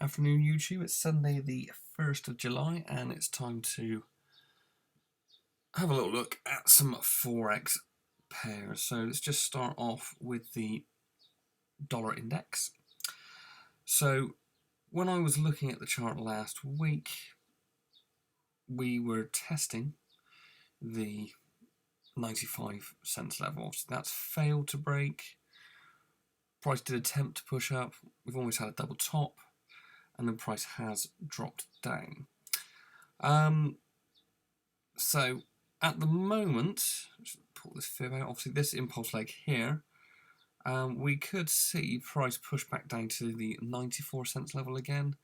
Afternoon YouTube, it's Sunday the 1st of July and it's time to have a little look at some Forex pairs. So let's just start off with the dollar index. So when I was looking at the chart last week, we were testing the 95 cents level. So that's failed to break. Price did attempt to push up. We've almost had a double top and the price has dropped down. So at the moment, just pull this fib out, obviously this impulse leg here, we could see price push back down to the 94 cents level again.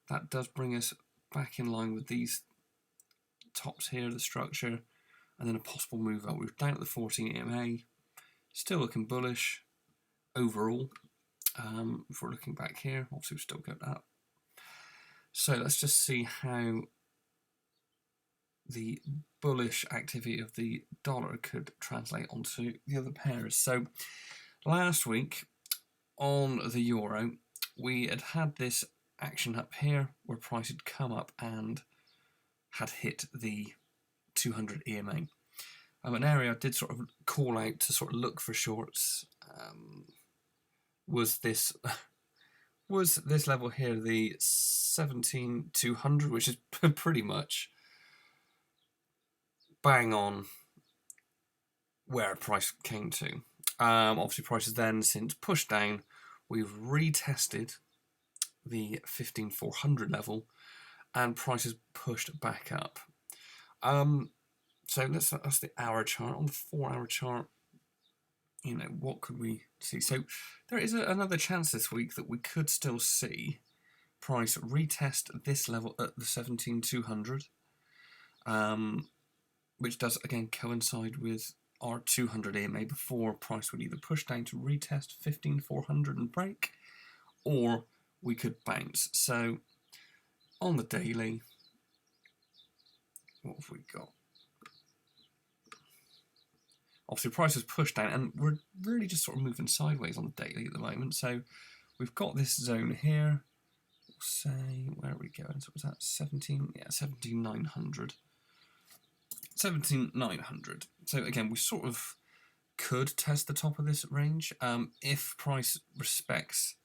That does bring us back in line with these tops here, the structure, and then a possible move up. We're down at the 14 EMA, still looking bullish overall. If we're looking back here, obviously we've still got up. So let's just see how the bullish activity of the dollar could translate onto the other pairs. So last week on the euro, we had this action up here where price had come up and had hit the 200 EMA. An area I did sort of call out to sort of look for shorts was this level here, the 17,200, which is pretty much bang on where price came to. Obviously price has then since pushed down. We've retested the 15,400 level and price has pushed back up. So that's the hour chart. On the 4-hour chart, what could we see? So there is another chance this week that we could still see price retest this level at the 17,200, which does again coincide with our 200 EMA before price would either push down to retest 15,400 and break, or we could bounce. So on the daily, what have we got? Obviously price has pushed down and we're really just sort of moving sideways on the daily at the moment. So we've got this zone here. We'll say, where are we going? So was that 17,900. 17,900. So again, we sort of could test the top of this range if price respects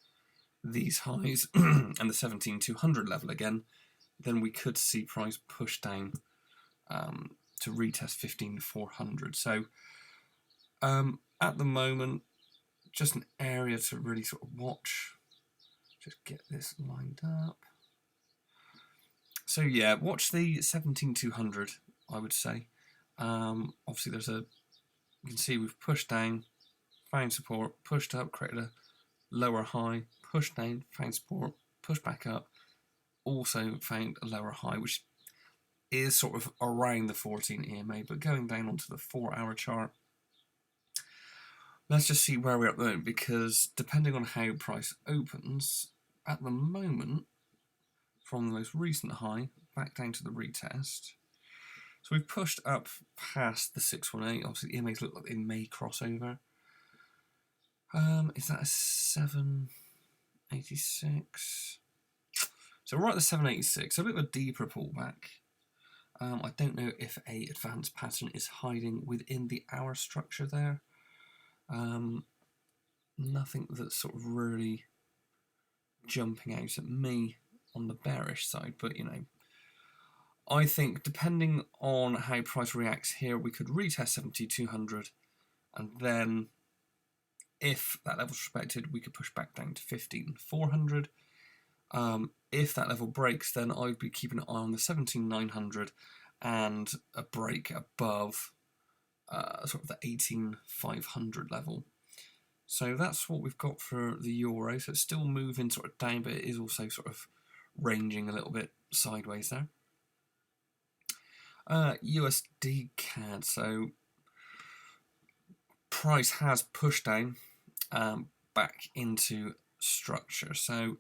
these highs and the 17,200 level again. Then we could see price push down to retest 15,400. So at the moment, just an area to really sort of watch. Just get this lined up. So yeah, watch the 17,200. I would say. Obviously you can see we've pushed down, found support, pushed up, created a lower high, pushed down, found support, pushed back up, also found a lower high, which is sort of around the 14 EMA, but going down onto the 4-hour chart, let's just see where we're at the moment, because depending on how price opens, at the moment, from the most recent high, back down to the retest, so we've pushed up past the 618. Obviously, the EMAs look like they may cross over. Is that a 786? So we're at the 786. So a bit of a deeper pullback. I don't know if a advanced pattern is hiding within the hour structure there. Nothing that's sort of really jumping out at me on the bearish side, but I think depending on how price reacts here, we could retest 7,200 and then if that level's respected, we could push back down to 15,400. If that level breaks, then I'd be keeping an eye on the 17,900 and a break above sort of the 18,500 level. So that's what we've got for the euro. So it's still moving sort of down, but it is also sort of ranging a little bit sideways there. USD CAD, so price has pushed down back into structure. So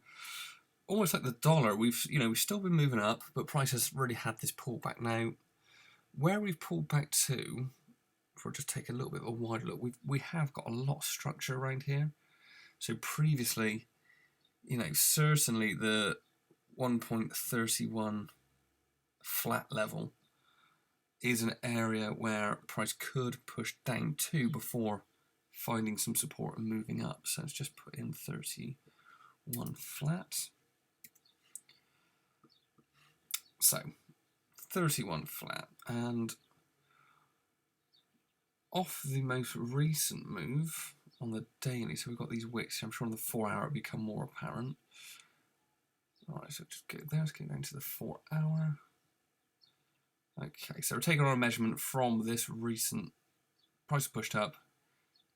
almost like the dollar, we've still been moving up, but price has really had this pullback. Now, where we've pulled back to, if we'll just take a little bit of a wider look, we have got a lot of structure around here. So previously, certainly the 1.31 flat level is an area where price could push down to before finding some support and moving up. So let's just put in 31 flat. So 31 flat, and off the most recent move on the daily, so we've got these wicks here. I'm sure on the 4 hour it'll become more apparent. Alright, so just get there, let's get down to the 4 hour. Okay, so we're taking our measurement from this recent price pushed up,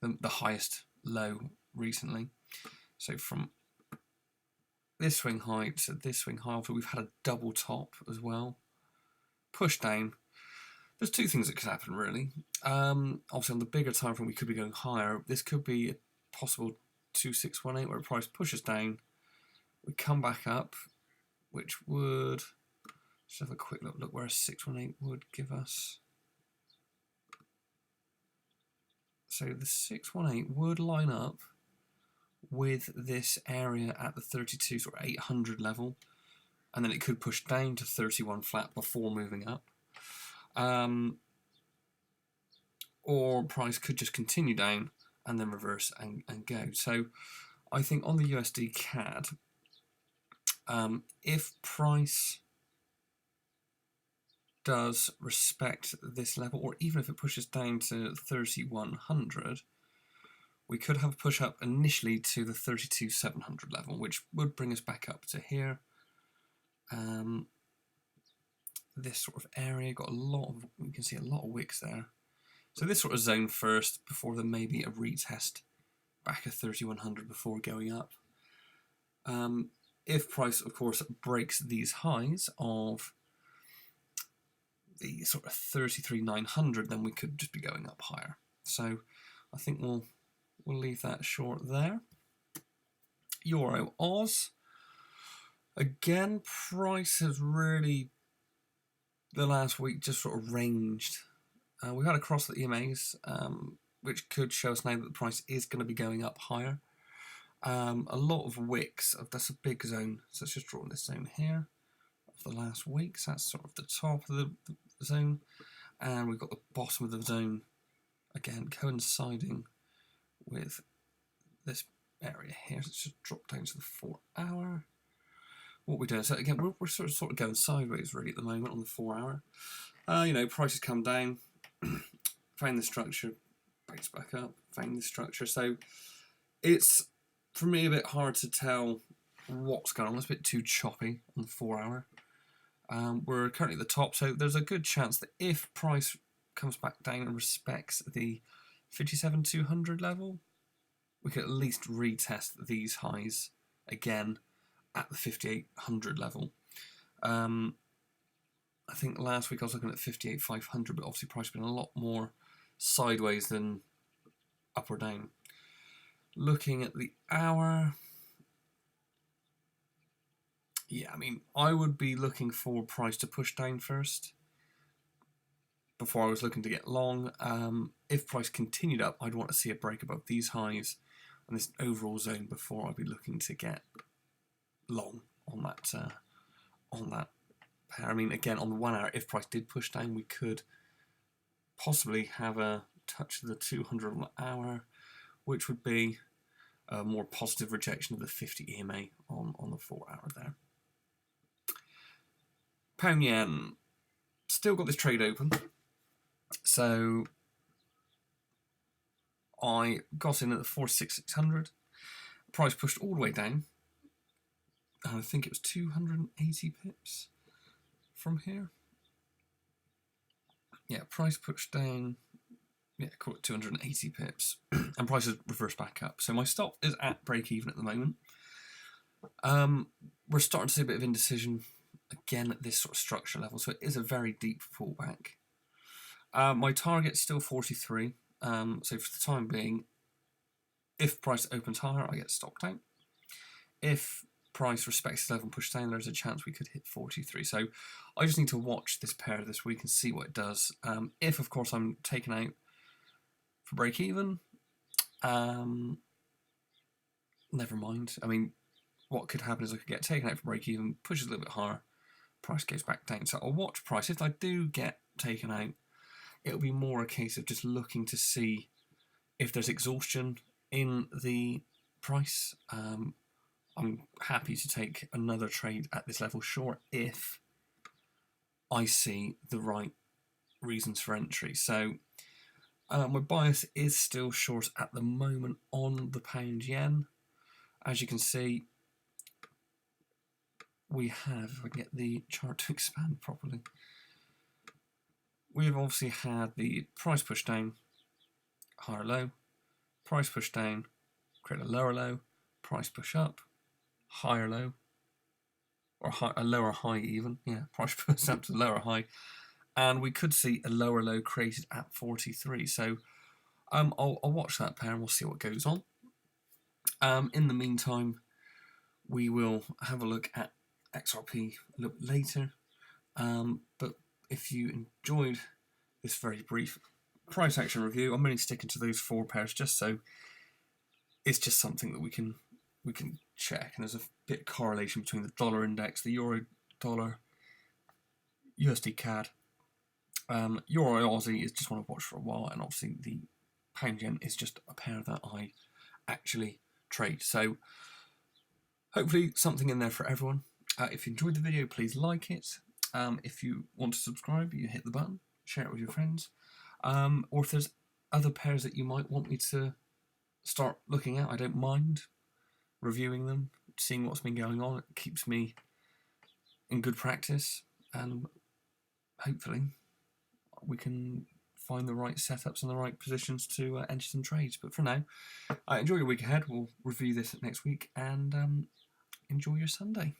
the highest low recently. So from this swing high to this swing high, after we've had a double top as well, push down. There's two things that could happen really. Obviously on the bigger time frame we could be going higher. This could be a possible 2618 where the price pushes down, we come back up, which would, just have a quick look where a 618 would give us. So the 618 would line up with this area at the 32 or 800 level, and then it could push down to 31 flat before moving up. Or price could just continue down and then reverse and go. So I think on the USD CAD, if price does respect this level, or even if it pushes down to 3100, we could have a push up initially to the 32700 level, which would bring us back up to here. This sort of area got a lot of, you can see a lot of wicks there. So this sort of zone first before there may be a retest back at 3100 before going up. If price, of course, breaks these highs of the sort of 33,900, then we could just be going up higher. So I think we'll leave that short there. Euro Oz. Again, price has really, the last week, just sort of ranged. We've had a cross at the EMAs, which could show us now that the price is going to be going up higher. A lot of wicks, that's a big zone, so let's just draw this zone here of the last week. So that's sort of the top of the zone, and we've got the bottom of the zone again coinciding with this area here. So let's just drop down to the 4 hour. What we're doing, so again, we're sort of going sideways really at the moment on the 4 hour. You know, prices come down, found the structure, breaks back up, found the structure. So it's, for me, a bit hard to tell what's going on. It's a bit too choppy on the 4 hour. We're currently at the top, so there's a good chance that if price comes back down and respects the 57,200 level, we could at least retest these highs again at the 5800 level. I think last week I was looking at 58,500, but obviously price has been a lot more sideways than up or down. Looking at the hour, yeah, I mean, I would be looking for price to push down first before I was looking to get long. If price continued up, I'd want to see a break above these highs and this overall zone before I'd be looking to get long on that pair. I mean, again, on the 1 hour, if price did push down, we could possibly have a touch of the 200 on the hour, which would be a more positive rejection of the 50 EMA on the 4 hour there. Pound yen, still got this trade open. So I got in at the 46,600. Price pushed all the way down. I think it was 280 pips from here. Yeah, price pushed down, yeah, call it 280 pips. And price has reversed back up. So my stop is at break even at the moment. We're starting to see a bit of indecision again at this sort of structure level. So it is a very deep pullback. My target's still 43. So for the time being, if price opens higher, I get stopped out. If price respects the level and push down, there's a chance we could hit 43. So I just need to watch this pair this week and see what it does. If, of course, I'm taken out for break even, never mind. I mean, what could happen is I could get taken out for break even, pushes a little bit higher, price goes back down. So I'll watch price. If I do get taken out, it'll be more a case of just looking to see if there's exhaustion in the price. I'm happy to take another trade at this level, sure, if I see the right reasons for entry. So my bias is still short at the moment on the pound yen. As you can see, we have, if I can get the chart to expand properly, we have obviously had the price push down, higher low, price push down, create a lower low, price push up, higher low, or a lower high even, yeah, price push up to lower high, and we could see a lower low created at 43. So I'll watch that pair and we'll see what goes on. In the meantime, we will have a look at XRP a little bit later. But if you enjoyed this very brief price action review, I'm only sticking to those 4 pairs just so it's just something that we can check. And there's a bit of correlation between the dollar index, the euro dollar, USD CAD. Euro Aussie is just one I've watched for a while, and obviously the pound yen is just a pair that I actually trade. So hopefully something in there for everyone. If you enjoyed the video, please like it. If you want to subscribe, you hit the button, share it with your friends. Or if there's other pairs that you might want me to start looking at, I don't mind reviewing them, seeing what's been going on. It keeps me in good practice, and hopefully we can find the right setups and the right positions to enter some trades. But for now, enjoy your week ahead. We'll review this next week, and enjoy your Sunday.